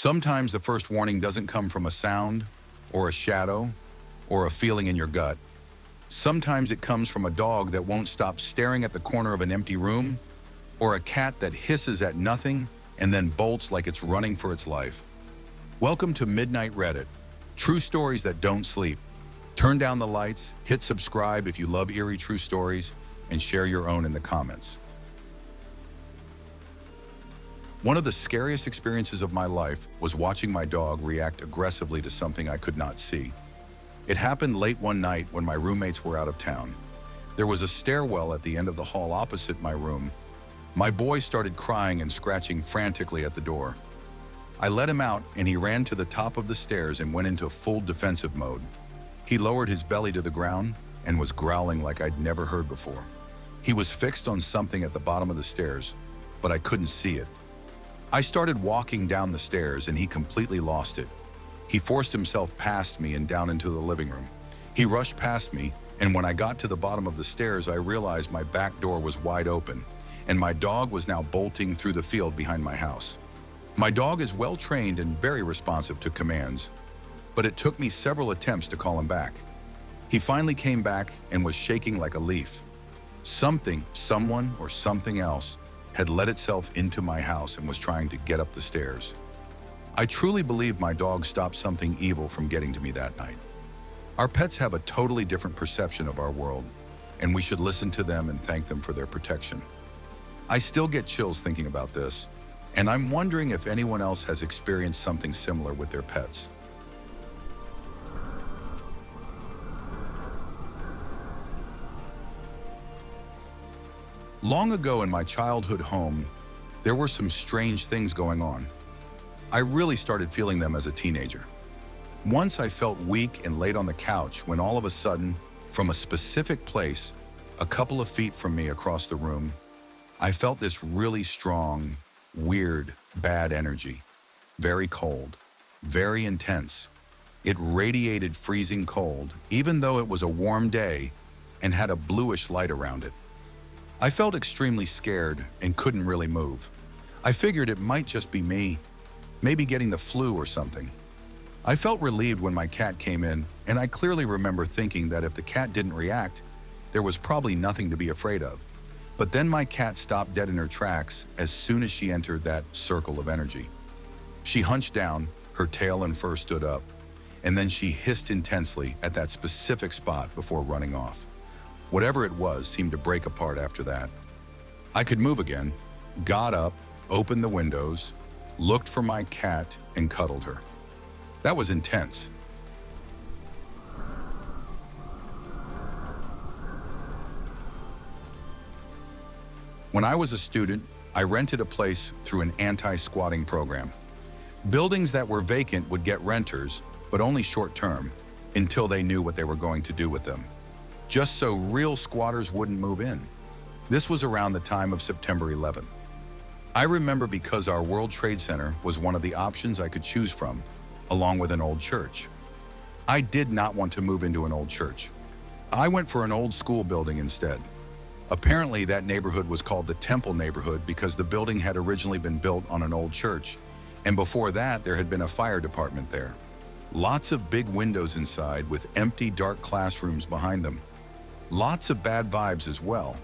Sometimes the first warning doesn't come from a sound, or a shadow, or a feeling in your gut. Sometimes it comes from a dog that won't stop staring at the corner of an empty room, or a cat that hisses at nothing and then bolts like it's running for its life. Welcome to Midnight Reddit, true stories that don't sleep. Turn down the lights, hit subscribe if you love eerie true stories, and share your own in the comments. One of the scariest experiences of my life was watching my dog react aggressively to something I could not see. It happened late one night when my roommates were out of town. There was a stairwell at the end of the hall opposite my room. My boy started crying and scratching frantically at the door. I let him out and he ran to the top of the stairs and went into full defensive mode. He lowered his belly to the ground and was growling like I'd never heard before. He was fixed on something at the bottom of the stairs, but I couldn't see it. I started walking down the stairs and he completely lost it. He forced himself past me and down into the living room. He rushed past me, and when I got to the bottom of the stairs, I realized my back door was wide open, and my dog was now bolting through the field behind my house. My dog is well trained and very responsive to commands, but it took me several attempts to call him back. He finally came back and was shaking like a leaf. Something, someone, or something else had let itself into my house and was trying to get up the stairs. I truly believe my dog stopped something evil from getting to me that night. Our pets have a totally different perception of our world, and we should listen to them and thank them for their protection. I still get chills thinking about this, and I'm wondering if anyone else has experienced something similar with their pets. Long ago in my childhood home, there were some strange things going on. I really started feeling them as a teenager. Once I felt weak and laid on the couch when all of a sudden, from a specific place, a couple of feet from me across the room, I felt this really strong, weird, bad energy. Very cold, very intense. It radiated freezing cold, even though it was a warm day and had a bluish light around it. I felt extremely scared and couldn't really move. I figured it might just be me, maybe getting the flu or something. I felt relieved when my cat came in, and I clearly remember thinking that if the cat didn't react, there was probably nothing to be afraid of. But then my cat stopped dead in her tracks as soon as she entered that circle of energy. She hunched down, her tail and fur stood up, and then she hissed intensely at that specific spot before running off. Whatever it was seemed to break apart after that. I could move again, got up, opened the windows, looked for my cat, and cuddled her. That was intense. When I was a student, I rented a place through an anti-squatting program. Buildings that were vacant would get renters, but only short-term, until they knew what they were going to do with them, just so real squatters wouldn't move in. This was around the time of September 11th. I remember because our World Trade Center was one of the options I could choose from, along with an old church. I did not want to move into an old church. I went for an old school building instead. Apparently that neighborhood was called the Temple neighborhood because the building had originally been built on an old church, and before that there had been a fire department there. Lots of big windows inside with empty dark classrooms behind them. Lots of bad vibes as well.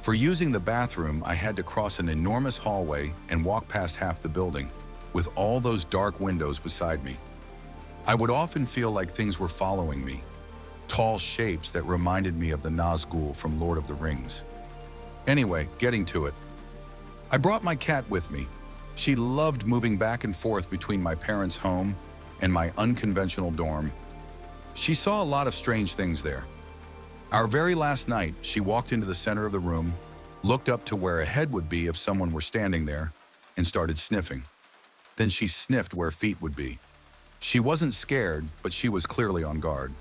For using the bathroom, I had to cross an enormous hallway and walk past half the building, with all those dark windows beside me. I would often feel like things were following me, tall shapes that reminded me of the Nazgul from Lord of the Rings. Anyway, getting to it. I brought my cat with me. She loved moving back and forth between my parents' home and my unconventional dorm. She saw a lot of strange things there. Our very last night, she walked into the center of the room, looked up to where a head would be if someone were standing there, and started sniffing. Then she sniffed where feet would be. She wasn't scared, but she was clearly on guard.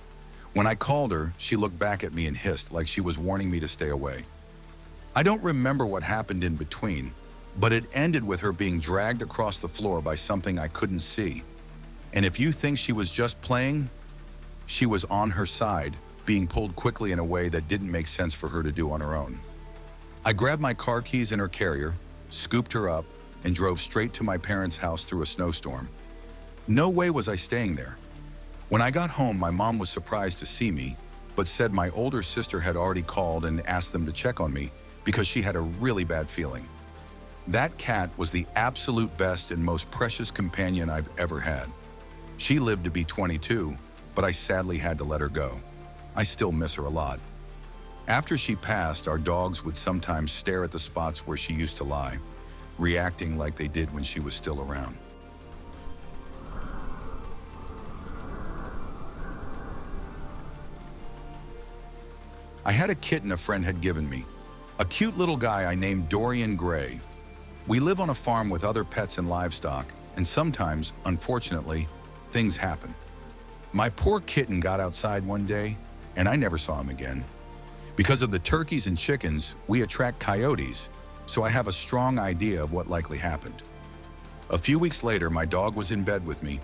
When I called her, she looked back at me and hissed like she was warning me to stay away. I don't remember what happened in between, but it ended with her being dragged across the floor by something I couldn't see. And if you think she was just playing, she was on her side, being pulled quickly in a way that didn't make sense for her to do on her own. I grabbed my car keys and her carrier, scooped her up, and drove straight to my parents' house through a snowstorm. No way was I staying there. When I got home, my mom was surprised to see me, but said my older sister had already called and asked them to check on me because she had a really bad feeling. That cat was the absolute best and most precious companion I've ever had. She lived to be 22, but I sadly had to let her go. I still miss her a lot. After she passed, our dogs would sometimes stare at the spots where she used to lie, reacting like they did when she was still around. I had a kitten a friend had given me, a cute little guy I named Dorian Gray. We live on a farm with other pets and livestock, and sometimes, unfortunately, things happen. My poor kitten got outside one day, and I never saw him again. Because of the turkeys and chickens, we attract coyotes, so I have a strong idea of what likely happened. A few weeks later, my dog was in bed with me.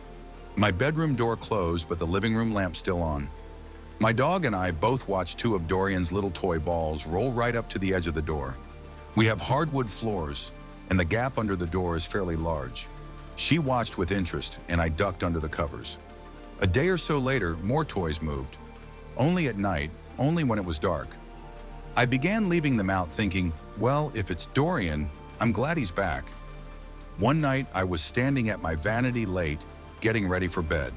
My bedroom door closed, but the living room lamp still on. My dog and I both watched two of Dorian's little toy balls roll right up to the edge of the door. We have hardwood floors, and the gap under the door is fairly large. She watched with interest, and I ducked under the covers. A day or so later, more toys moved. Only at night, only when it was dark. I began leaving them out thinking, well, if it's Dorian, I'm glad he's back. One night, I was standing at my vanity late, getting ready for bed.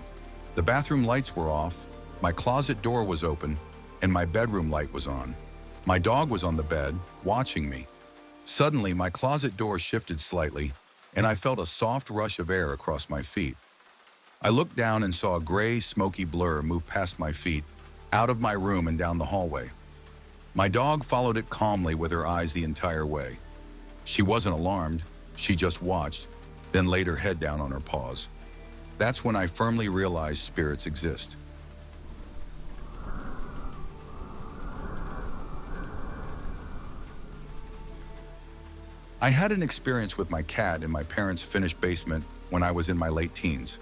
The bathroom lights were off, my closet door was open, and my bedroom light was on. My dog was on the bed, watching me. Suddenly, my closet door shifted slightly, and I felt a soft rush of air across my feet. I looked down and saw a gray, smoky blur move past my feet, out of my room and down the hallway. My dog followed it calmly with her eyes the entire way. She wasn't alarmed, she just watched, then laid her head down on her paws. That's when I firmly realized spirits exist. I had an experience with my cat in my parents' finished basement when I was in my late teens.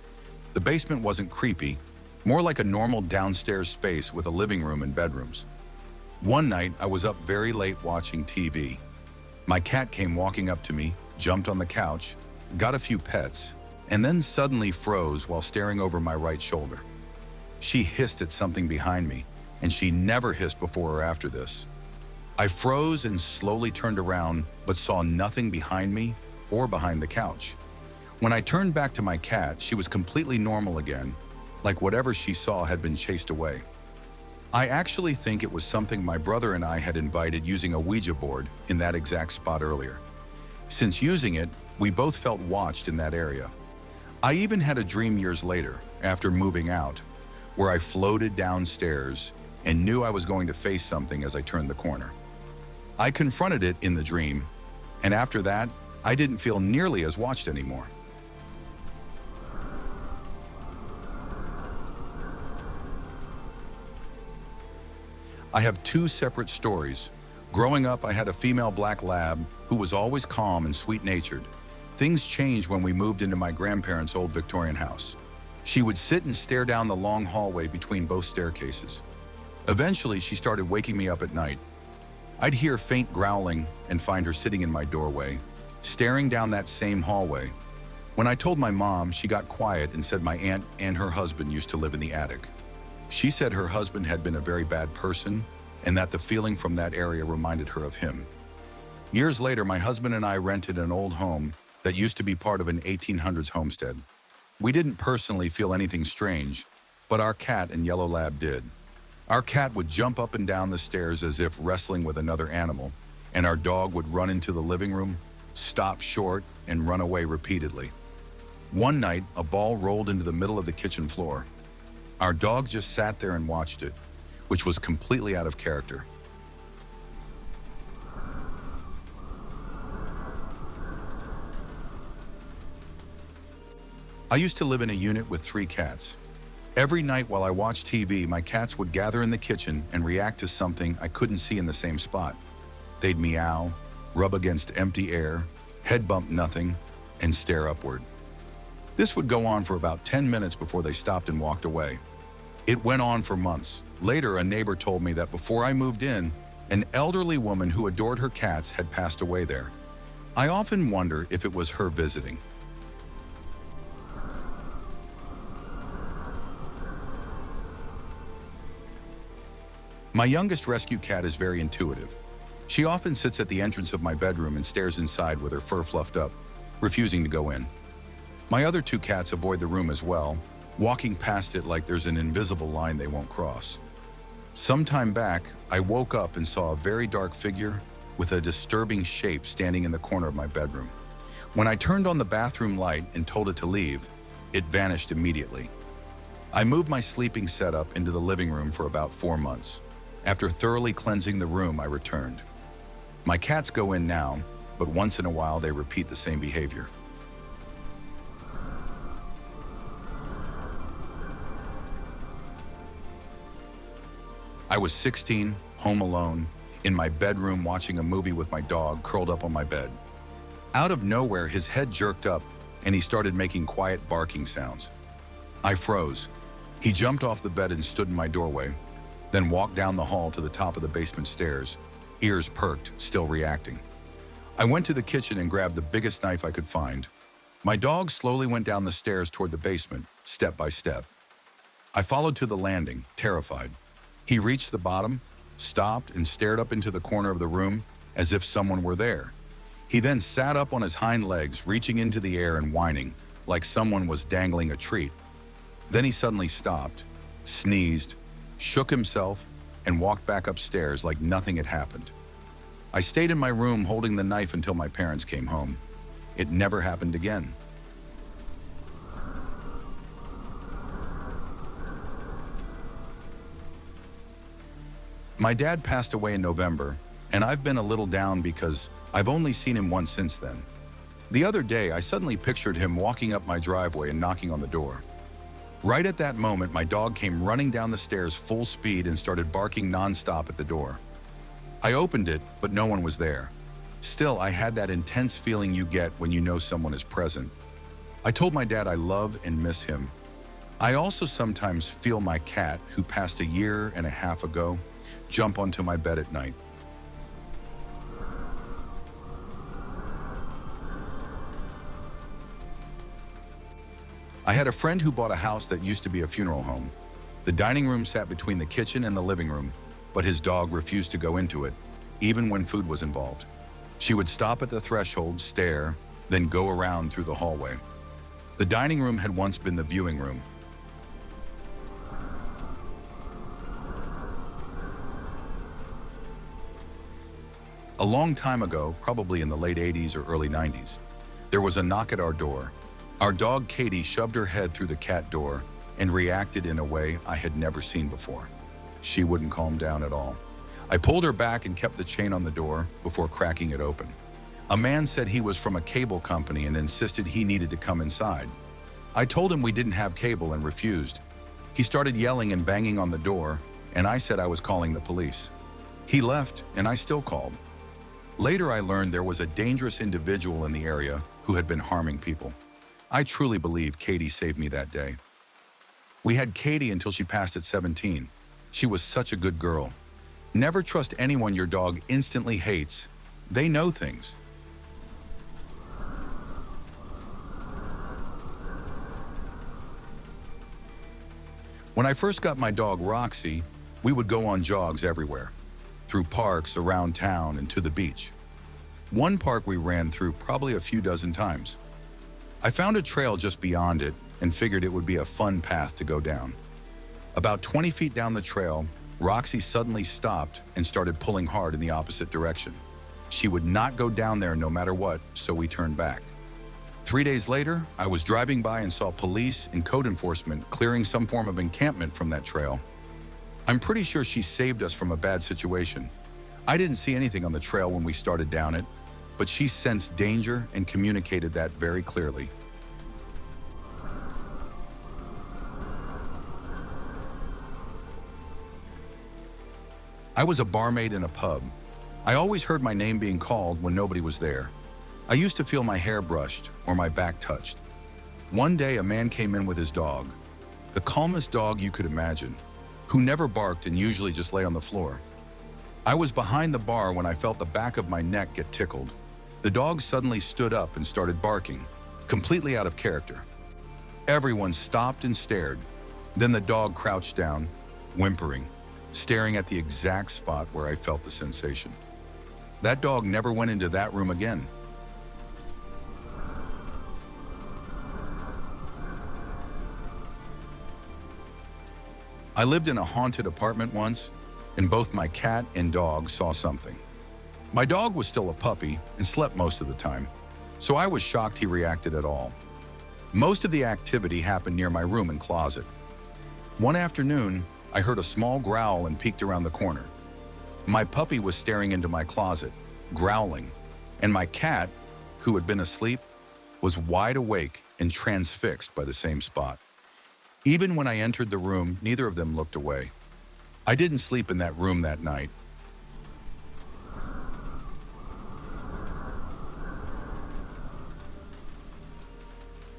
The basement wasn't creepy, more like a normal downstairs space with a living room and bedrooms. One night, I was up very late watching TV. My cat came walking up to me, jumped on the couch, got a few pets, and then suddenly froze while staring over my right shoulder. She hissed at something behind me, and she never hissed before or after this. I froze and slowly turned around, but saw nothing behind me or behind the couch. When I turned back to my cat, she was completely normal again, like whatever she saw had been chased away. I actually think it was something my brother and I had invited using a Ouija board in that exact spot earlier. Since using it, we both felt watched in that area. I even had a dream years later, after moving out, where I floated downstairs and knew I was going to face something as I turned the corner. I confronted it in the dream, and after that, I didn't feel nearly as watched anymore. I have two separate stories. Growing up, I had a female black lab who was always calm and sweet-natured. Things changed when we moved into my grandparents' old Victorian house. She would sit and stare down the long hallway between both staircases. Eventually, she started waking me up at night. I'd hear faint growling and find her sitting in my doorway, staring down that same hallway. When I told my mom, she got quiet and said my aunt and her husband used to live in the attic. She said her husband had been a very bad person and that the feeling from that area reminded her of him. Years later, my husband and I rented an old home that used to be part of an 1800s homestead. We didn't personally feel anything strange, but our cat and yellow lab did. Our cat would jump up and down the stairs as if wrestling with another animal, and our dog would run into the living room, stop short, and run away repeatedly. One night, a ball rolled into the middle of the kitchen floor. Our dog just sat there and watched it, which was completely out of character. I used to live in a unit with 3 cats. Every night while I watched TV, my cats would gather in the kitchen and react to something I couldn't see in the same spot. They'd meow, rub against empty air, head bump nothing, and stare upward. This would go on for about 10 minutes before they stopped and walked away. It went on for months. Later, a neighbor told me that before I moved in, an elderly woman who adored her cats had passed away there. I often wonder if it was her visiting. My youngest rescue cat is very intuitive. She often sits at the entrance of my bedroom and stares inside with her fur fluffed up, refusing to go in. My other two cats avoid the room as well, walking past it like there's an invisible line they won't cross. Some time back, I woke up and saw a very dark figure with a disturbing shape standing in the corner of my bedroom. When I turned on the bathroom light and told it to leave, it vanished immediately. I moved my sleeping setup into the living room for about 4 months. After thoroughly cleansing the room, I returned. My cats go in now, but once in a while they repeat the same behavior. I was 16, home alone, in my bedroom watching a movie with my dog curled up on my bed. Out of nowhere, his head jerked up and he started making quiet barking sounds. I froze. He jumped off the bed and stood in my doorway, then walked down the hall to the top of the basement stairs, ears perked, still reacting. I went to the kitchen and grabbed the biggest knife I could find. My dog slowly went down the stairs toward the basement, step by step. I followed to the landing, terrified. He reached the bottom, stopped, and stared up into the corner of the room as if someone were there. He then sat up on his hind legs, reaching into the air and whining, like someone was dangling a treat. Then he suddenly stopped, sneezed, shook himself, and walked back upstairs like nothing had happened. I stayed in my room holding the knife until my parents came home. It never happened again. My dad passed away in November, and I've been a little down because I've only seen him once since then. The other day, I suddenly pictured him walking up my driveway and knocking on the door. Right at that moment, my dog came running down the stairs full speed and started barking nonstop at the door. I opened it, but no one was there. Still, I had that intense feeling you get when you know someone is present. I told my dad I love and miss him. I also sometimes feel my cat, who passed a year and a half ago, jump onto my bed at night. I had a friend who bought a house that used to be a funeral home. The dining room sat between the kitchen and the living room, but his dog refused to go into it, even when food was involved. She would stop at the threshold, stare, then go around through the hallway. The dining room had once been the viewing room. A long time ago, probably in the late 80s or early 90s, there was a knock at our door. Our dog Katie shoved her head through the cat door and reacted in a way I had never seen before. She wouldn't calm down at all. I pulled her back and kept the chain on the door before cracking it open. A man said he was from a cable company and insisted he needed to come inside. I told him we didn't have cable and refused. He started yelling and banging on the door, and I said I was calling the police. He left, and I still called. Later, I learned there was a dangerous individual in the area who had been harming people. I truly believe Katie saved me that day. We had Katie until she passed at 17. She was such a good girl. Never trust anyone your dog instantly hates. They know things. When I first got my dog Roxy, we would go on jogs everywhere, through parks, around town, and to the beach. One park we ran through probably a few dozen times. I found a trail just beyond it and figured it would be a fun path to go down. About 20 feet down the trail, Roxy suddenly stopped and started pulling hard in the opposite direction. She would not go down there no matter what, so we turned back. 3 days later, I was driving by and saw police and code enforcement clearing some form of encampment from that trail. I'm pretty sure she saved us from a bad situation. I didn't see anything on the trail when we started down it, but she sensed danger and communicated that very clearly. I was a barmaid in a pub. I always heard my name being called when nobody was there. I used to feel my hair brushed or my back touched. One day, a man came in with his dog, the calmest dog you could imagine, who never barked and usually just lay on the floor. I was behind the bar when I felt the back of my neck get tickled. The dog suddenly stood up and started barking, completely out of character. Everyone stopped and stared. Then the dog crouched down, whimpering, staring at the exact spot where I felt the sensation. That dog never went into that room again. I lived in a haunted apartment once, and both my cat and dog saw something. My dog was still a puppy and slept most of the time, so I was shocked he reacted at all. Most of the activity happened near my room and closet. One afternoon, I heard a small growl and peeked around the corner. My puppy was staring into my closet, growling, and my cat, who had been asleep, was wide awake and transfixed by the same spot. Even when I entered the room, neither of them looked away. I didn't sleep in that room that night.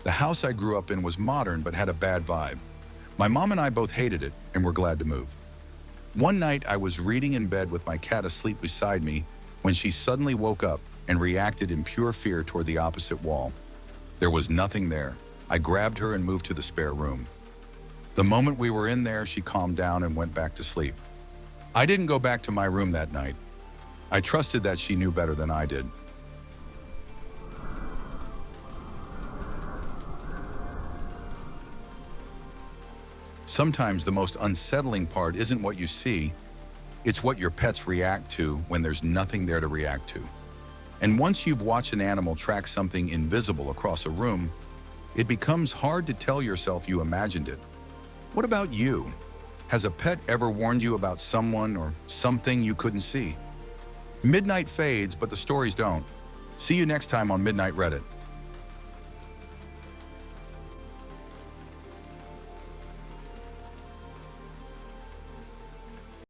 The house I grew up in was modern but had a bad vibe. My mom and I both hated it and were glad to move. One night, I was reading in bed with my cat asleep beside me when she suddenly woke up and reacted in pure fear toward the opposite wall. There was nothing there. I grabbed her and moved to the spare room. The moment we were in there, she calmed down and went back to sleep. I didn't go back to my room that night. I trusted that she knew better than I did. Sometimes the most unsettling part isn't what you see, it's what your pets react to when there's nothing there to react to. And once you've watched an animal track something invisible across a room, it becomes hard to tell yourself you imagined it. What about you? Has a pet ever warned you about someone or something you couldn't see? Midnight fades, but the stories don't. See you next time on Midnight Reddit.